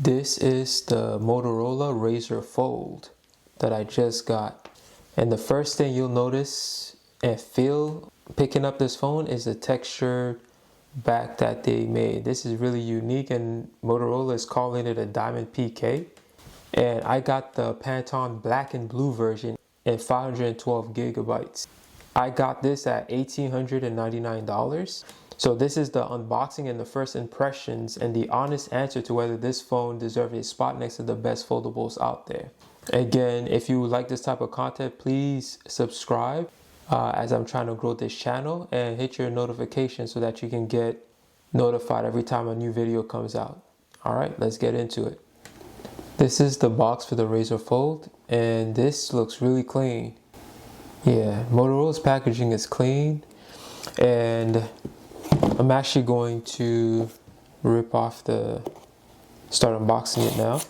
This is the Motorola Razr Fold that I just got. And the first thing you'll notice and feel picking up this phone is the textured back that they made. This is really unique, and Motorola is calling it a Diamond PK. And I got the PANTONE black and blue version in 512 gigabytes. I got this at $1,899. So this is the unboxing and the first impressions and the honest answer to whether this phone deserves a spot next to the best foldables out there. Again, if you like this type of content, please subscribe as I'm trying to grow this channel, and hit your notification so that you can get notified every time a new video comes out. All right, let's get into it. This is the box for the Razr Fold, and this looks really clean. Yeah, Motorola's packaging is clean, and I'm actually going to start unboxing it now.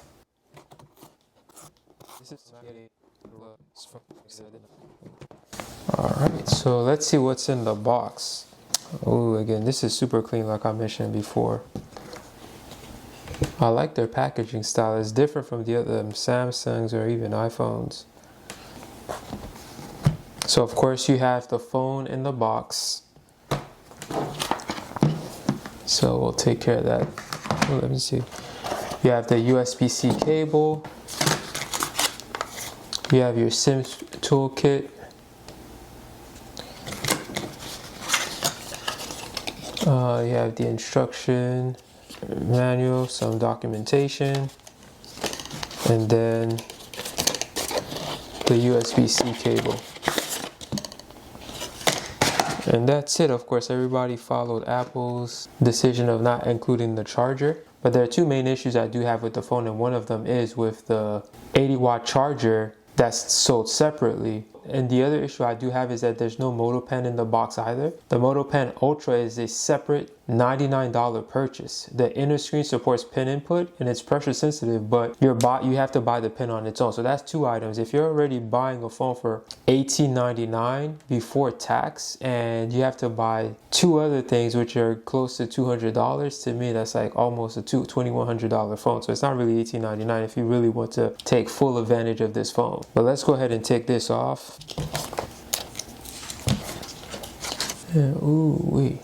Alright, so let's see what's in the box. Oh, again, this is super clean like I mentioned before. I like their packaging style. It's different from the other Samsungs or even iPhones. So of course you have the phone in the box. So we'll take care of that. Oh, let me see. You have the USB-C cable. You have your SIM toolkit. You have the instruction manual, some documentation, and then the USB-C cable. And that's it. Of course, everybody followed Apple's decision of not including the charger. But there are two main issues I do have with the phone, and one of them is with the 80-watt charger that's sold separately. And the other issue I do have is that there's no Moto Pen in the box either. The Moto Pen Ultra is a separate $99 purchase. The inner screen supports pen input and it's pressure sensitive, but you have to buy the pen on its own. So that's two items. If you're already buying a phone for $18.99 before tax, and you have to buy two other things which are close to $200, to me that's like almost a $2,100 phone. So it's not really $18.99 if you really want to take full advantage of this phone. But let's go ahead and take this off. And ooh wee.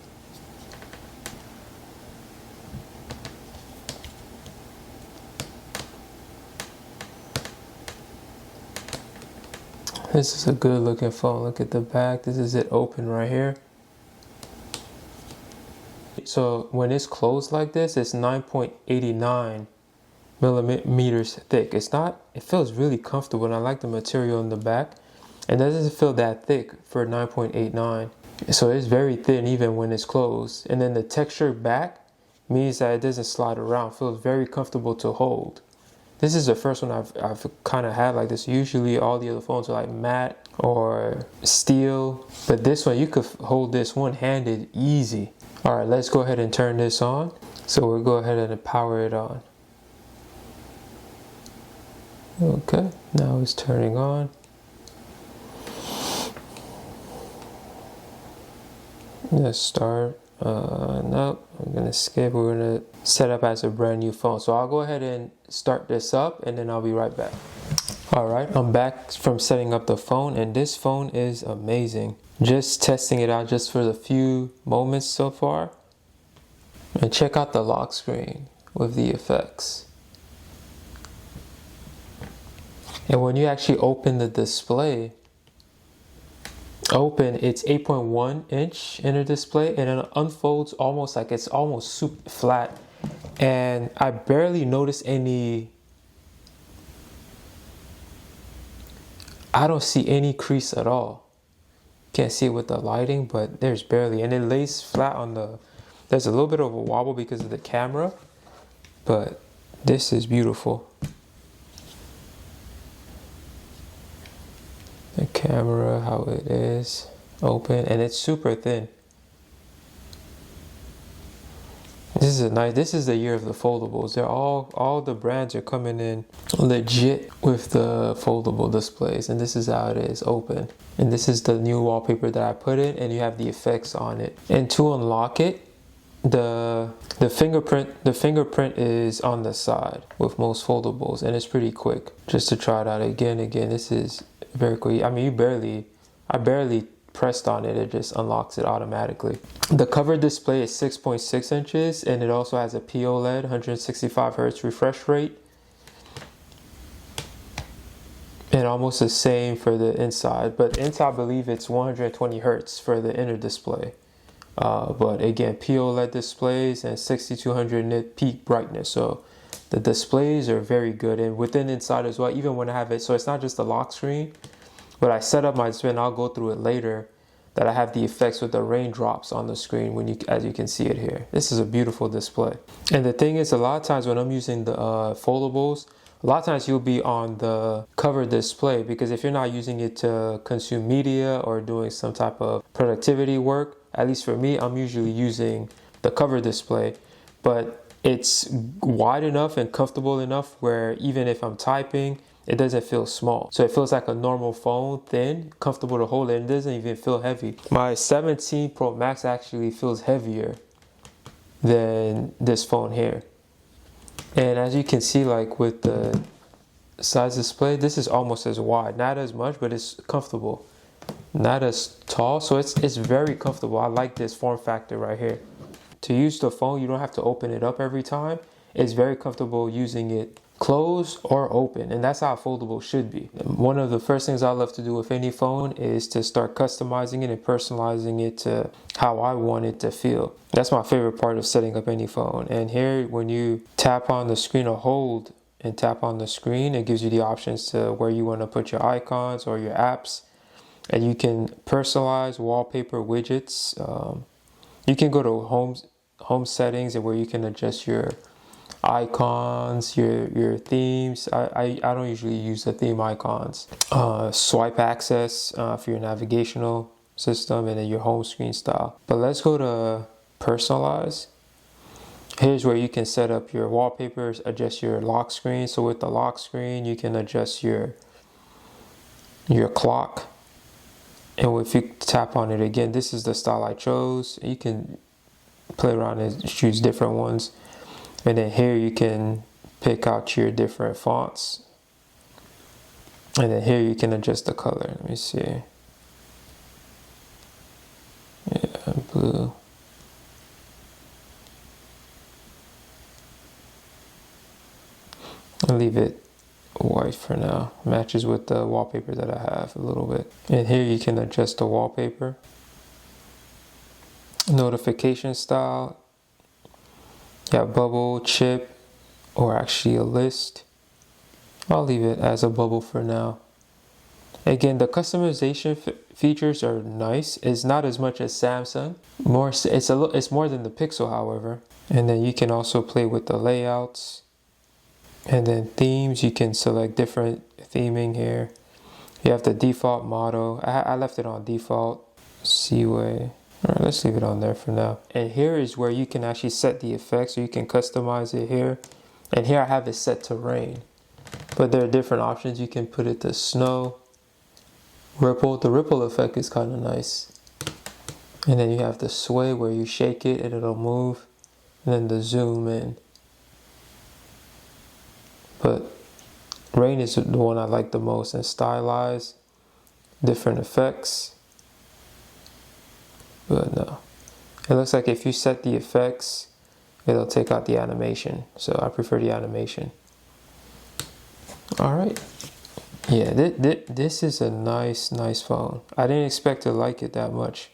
This is a good looking phone. Look at the back. This is it open right here. So when it's closed like this, it's 9.89 millimeters thick. It feels really comfortable, and I like the material in the back. And it doesn't feel that thick for 9.89. So it's very thin even when it's closed. And then the texture back means that it doesn't slide around. It feels very comfortable to hold. This is the first one I've kind of had like this. Usually all the other phones are like matte or steel, but this one you could hold this one-handed easy. All right, let's go ahead and turn this on. So we'll go ahead and power it on. Okay, now it's turning on. Let's start. Nope, I'm gonna skip. We're gonna set up as a brand new phone. So I'll go ahead and start this up, and then I'll be right back. All right, I'm back from setting up the phone, and this phone is amazing. Just testing it out just for the few moments so far. And check out the lock screen with the effects. And when you actually open the display, it's 8.1 inch inner display, and it unfolds almost like it's almost super flat, and I barely notice I don't see any crease at all. Can't see it with the lighting, but there's barely, and it lays flat on there's a little bit of a wobble because of the camera, but this is beautiful. The camera, how it is open, and it's super thin. This is the year of the foldables. They're all the brands are coming in legit with the foldable displays, and this is how it is open. And this is the new wallpaper that I put in, and you have the effects on it. And to unlock it, the fingerprint is on the side with most foldables, and it's pretty quick. Just to try it out again, this is very quick. I mean, I barely pressed on it, it just unlocks it automatically. The cover display is 6.6 inches, and it also has a POLED 165 Hz refresh rate, and almost the same for the inside, but inside I believe it's 120 Hz for the inner display. But again, POLED displays and 6200 nit peak brightness, so the displays are very good. And within inside as well, even when I have it, so it's not just a lock screen, but I set up my display, and I'll go through it later, that I have the effects with the raindrops on the screen, when you, as you can see it here. This is a beautiful display. And the thing is, a lot of times when I'm using the foldables, a lot of times you'll be on the cover display, because if you're not using it to consume media or doing some type of productivity work, at least for me, I'm usually using the cover display. But it's wide enough and comfortable enough where even if I'm typing, it doesn't feel small. So it feels like a normal phone, thin, comfortable to hold, and it doesn't even feel heavy. My 17 Pro Max actually feels heavier than this phone here. And as you can see, like with the size display, this is almost as wide. Not as much, but it's comfortable. Not as tall, so it's very comfortable. I like this form factor right here. To use the phone, you don't have to open it up every time. It's very comfortable using it closed or open, and that's how a foldable should be. One of the first things I love to do with any phone is to start customizing it and personalizing it to how I want it to feel. That's my favorite part of setting up any phone. And here, when you tap on the screen or hold and tap on the screen, it gives you the options to where you want to put your icons or your apps. And you can personalize wallpaper widgets. You can go to home settings, and where you can adjust your icons, your themes. I don't usually use the theme icons. Swipe access for your navigational system, and then your home screen style. But let's go to personalize. Here's where you can set up your wallpapers, adjust your lock screen. So with the lock screen, you can adjust your clock. And if you tap on it again, this is the style I chose. You can play around and choose different ones. And then here you can pick out your different fonts. And then here you can adjust the color. Let me see. Yeah, blue. I'll leave it white for now. Matches with the wallpaper that I have a little bit. And here you can adjust the wallpaper. Notification style. You have bubble, chip, or actually a list. I'll leave it as a bubble for now. Again, the customization features are nice. It's not as much as Samsung. It's more than the Pixel, however. And then you can also play with the layouts. And then themes, you can select different theming here. You have the default motto. I left it on default. Seaway. Alright, let's leave it on there for now. And here is where you can actually set the effects, so you can customize it here. And here I have it set to rain. But there are different options. You can put it to snow, ripple. The ripple effect is kind of nice. And then you have the sway, where you shake it and it'll move. And then the zoom in. But rain is the one I like the most. And stylize, different effects. But no, it looks like if you set the effects, it'll take out the animation. So I prefer the animation. All right. Yeah, this is a nice phone. I didn't expect to like it that much.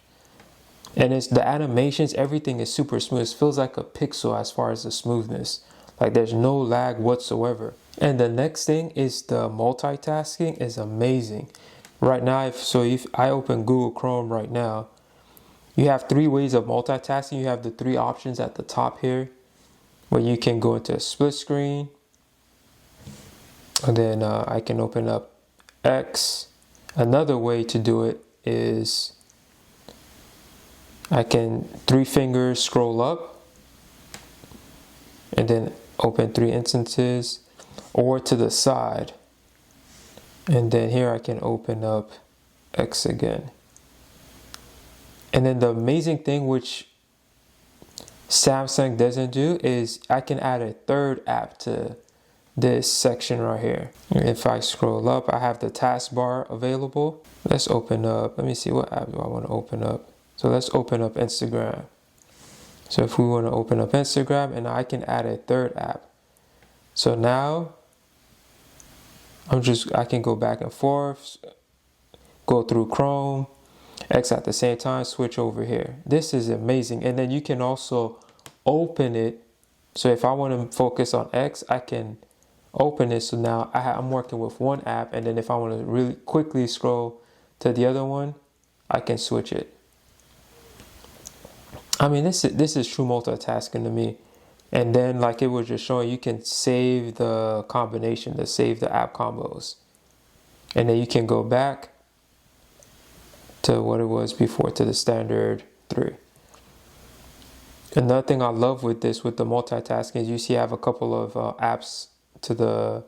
And it's the animations, everything is super smooth. It feels like a Pixel as far as the smoothness. Like there's no lag whatsoever. And the next thing is the multitasking is amazing. Right now, if I open Google Chrome right now, you have 3 ways of multitasking. You have the 3 options at the top here, where you can go into a split screen. And then I can open up X. Another way to do it is I can 3 fingers scroll up and then open 3 instances, or to the side. And then here I can open up X again. And then the amazing thing, which Samsung doesn't do is I can add a third app to this section right here. If I scroll up, I have the taskbar available. Let's open up, let me see, what app do I want to open up? So let's open up Instagram. So if we want to open up Instagram, and I can add a third app. So now I can go back and forth, go through Chrome, X at the same time, switch over here. This is amazing. And then you can also open it. So if I want to focus on X, I can open it. So now I'm working with one app, and then if I want to really quickly scroll to the other one, I can switch it. I mean, this is true multitasking to me. And then, like it was just showing, you can save the combination, to save the app combos. And then you can go back to what it was before, to the standard 3. Another thing I love with this, with the multitasking, is you see I have a couple of apps to the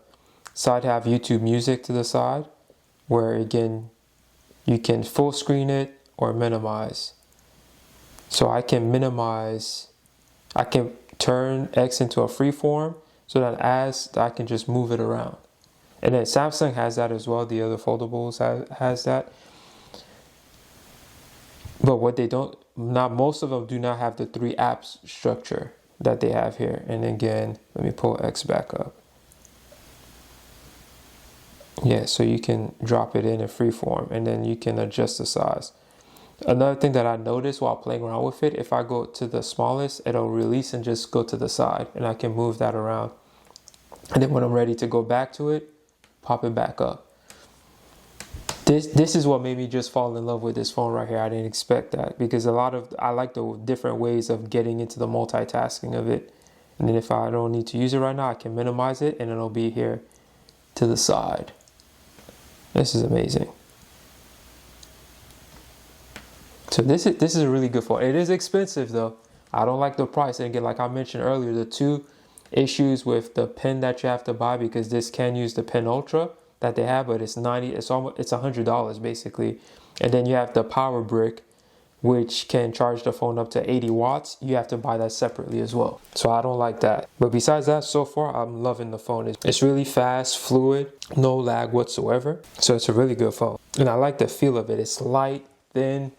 side. I have YouTube Music to the side, where again, you can full screen it or minimize. So I can minimize, I can turn X into a freeform so that as I can just move it around. And then Samsung has that as well. The other foldables has that. But what they don't, not most of them do not have the 3 apps structure that they have here. And again, let me pull X back up. Yeah, so you can drop it in a freeform, and then you can adjust the size. Another thing that I noticed while playing around with it, if I go to the smallest, it'll release and just go to the side, and I can move that around. And then when I'm ready to go back to it, pop it back up. This is what made me just fall in love with this phone right here. I didn't expect that, because I like the different ways of getting into the multitasking of it. And then if I don't need to use it right now, I can minimize it, and it'll be here to the side. This is amazing. So this is a really good phone. It is expensive though. I don't like the price. And again, like I mentioned earlier, the 2 issues with the pen that you have to buy, because this can use the Pen Ultra that they have, but it's $100 basically. And then you have the power brick, which can charge the phone up to 80 watts. You have to buy that separately as well. So I don't like that. But besides that, so far, I'm loving the phone. It's really fast, fluid, no lag whatsoever. So it's a really good phone. And I like the feel of it. It's light, thin.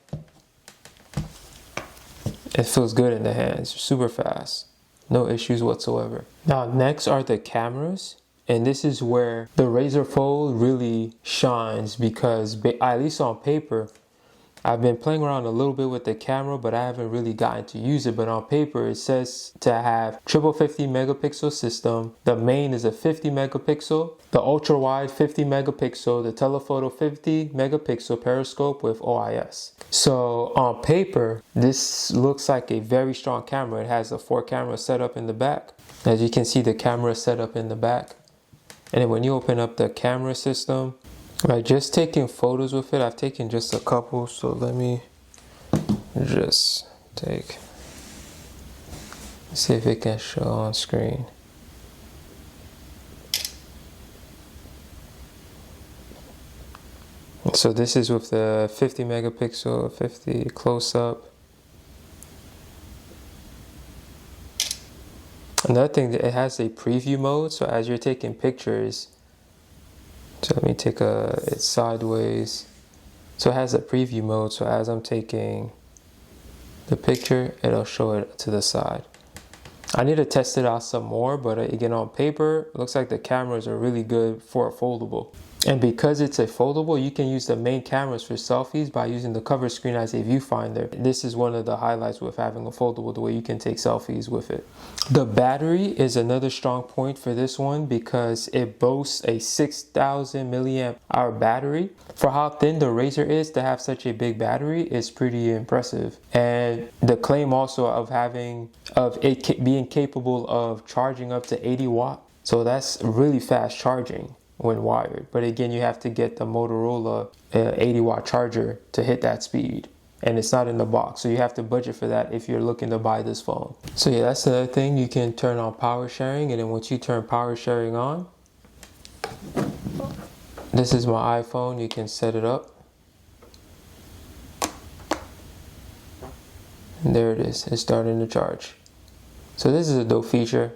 It feels good in the hands, super fast, no issues whatsoever. Now next are the cameras, and this is where the Razr Fold really shines, because at least on paper, I've been playing around a little bit with the camera, but I haven't really gotten to use it. But on paper, it says to have triple 50 megapixel system. The main is a 50 megapixel, the ultra wide 50 megapixel, the telephoto 50 megapixel periscope with OIS. So on paper, this looks like a very strong camera. It has a 4 camera setup in the back. As you can see, the camera setup in the back. And then when you open up the camera system, like just taking photos with it, I've taken just a couple, so let me just see if it can show on screen. So this is with the 50 megapixel, 50 close-up. Another thing, that it has a preview mode, so as you're taking pictures, so let me take it sideways. So it has a preview mode, so as I'm taking the picture, it'll show it to the side. I need to test it out some more, but again, on paper, it looks like the cameras are really good for a foldable. And because it's a foldable, you can use the main cameras for selfies by using the cover screen as a viewfinder. This is one of the highlights with having a foldable, the way you can take selfies with it. The battery is another strong point for this one, because it boasts a 6,000 milliamp hour battery. For how thin the Razr is, to have such a big battery is pretty impressive. And the claim also of it being capable of charging up to 80 watts. So that's really fast charging when wired. But again, you have to get the Motorola 80 watt charger to hit that speed, and it's not in the box, so you have to budget for that if you're looking to buy this phone. So yeah, that's another thing. You can turn on power sharing, and then once you turn power sharing on, this is my iPhone, you can set it up, and there it is, it's starting to charge. So this is a dope feature.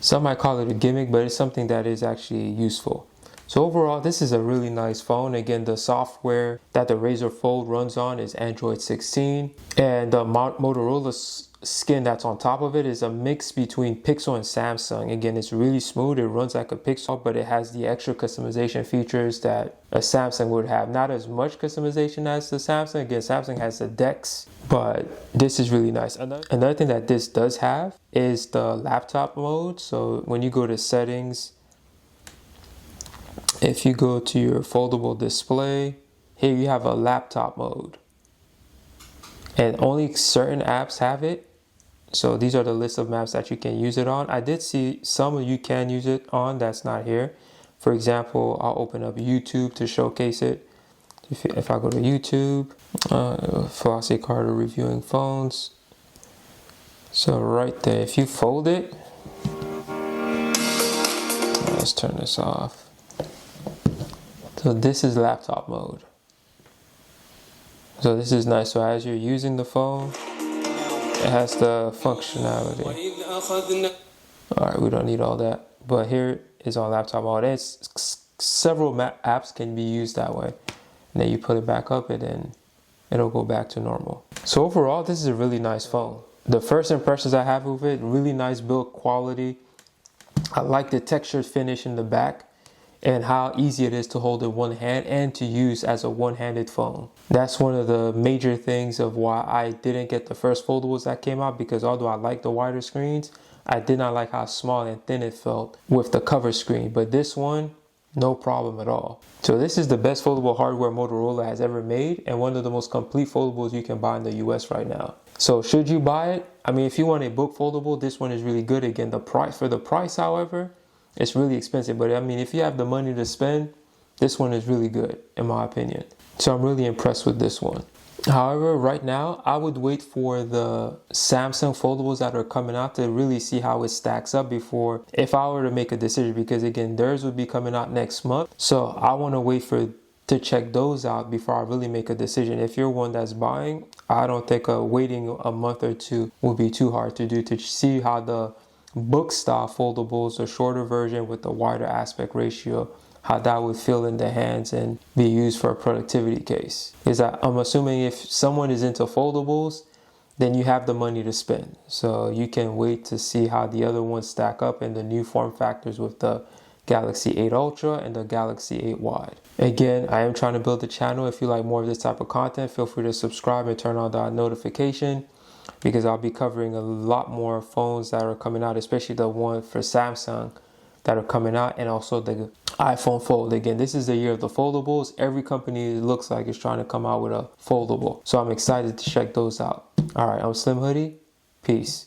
Some might call it a gimmick, but it's something that is actually useful. So overall, this is a really nice phone. Again, the software that the Razr Fold runs on is Android 16. And the Motorola skin that's on top of it is a mix between Pixel and Samsung. Again, it's really smooth. It runs like a Pixel, but it has the extra customization features that a Samsung would have. Not as much customization as the Samsung. Again, Samsung has the DeX, but this is really nice. Another thing that this does have is the laptop mode. So when you go to settings, if you go to your foldable display, here you have a laptop mode. And only certain apps have it. So these are the list of maps that you can use it on. I did see some you can use it on that's not here. For example, I'll open up YouTube to showcase it. If I go to YouTube, Flossie Carter reviewing phones. So right there, if you fold it, let's turn this off. So this is laptop mode. So this is nice. So as you're using the phone, it has the functionality. Alright, we don't need all that. But here is on laptop mode. It's several apps can be used that way. And then you put it back up and then it'll go back to normal. So overall, this is a really nice phone. The first impressions I have of it, really nice build quality. I like the textured finish in the back and how easy it is to hold in one hand and to use as a one-handed phone. That's one of the major things of why I didn't get the first foldables that came out, because although I like the wider screens, I did not like how small and thin it felt with the cover screen. But this one, no problem at all. So this is the best foldable hardware Motorola has ever made, and one of the most complete foldables you can buy in the US right now. So should you buy it? I mean, if you want a book foldable, this one is really good. Again, the price, however, it's really expensive. But I mean, if you have the money to spend, this one is really good, in my opinion. So I'm really impressed with this one. However, right now, I would wait for the Samsung foldables that are coming out to really see how it stacks up before, if I were to make a decision, because again, theirs would be coming out next month. So I want to wait to check those out before I really make a decision. If you're one that's buying, I don't think waiting a month or two will be too hard to do, to see how the book style foldables, the shorter version with the wider aspect ratio, how that would feel in the hands and be used for a productivity case. Because I'm assuming if someone is into foldables, then you have the money to spend. So you can wait to see how the other ones stack up in the new form factors with the Galaxy 8 Ultra and the Galaxy 8 Wide. Again, I am trying to build a channel. If you like more of this type of content, feel free to subscribe and turn on that notification, because I'll be covering a lot more phones that are coming out, especially the one for Samsung that are coming out, and also the iPhone Fold. Again, this is the year of the foldables. Every company, it looks like, is trying to come out with a foldable. So I'm excited to check those out. All right, I'm Slim Hoodie. Peace.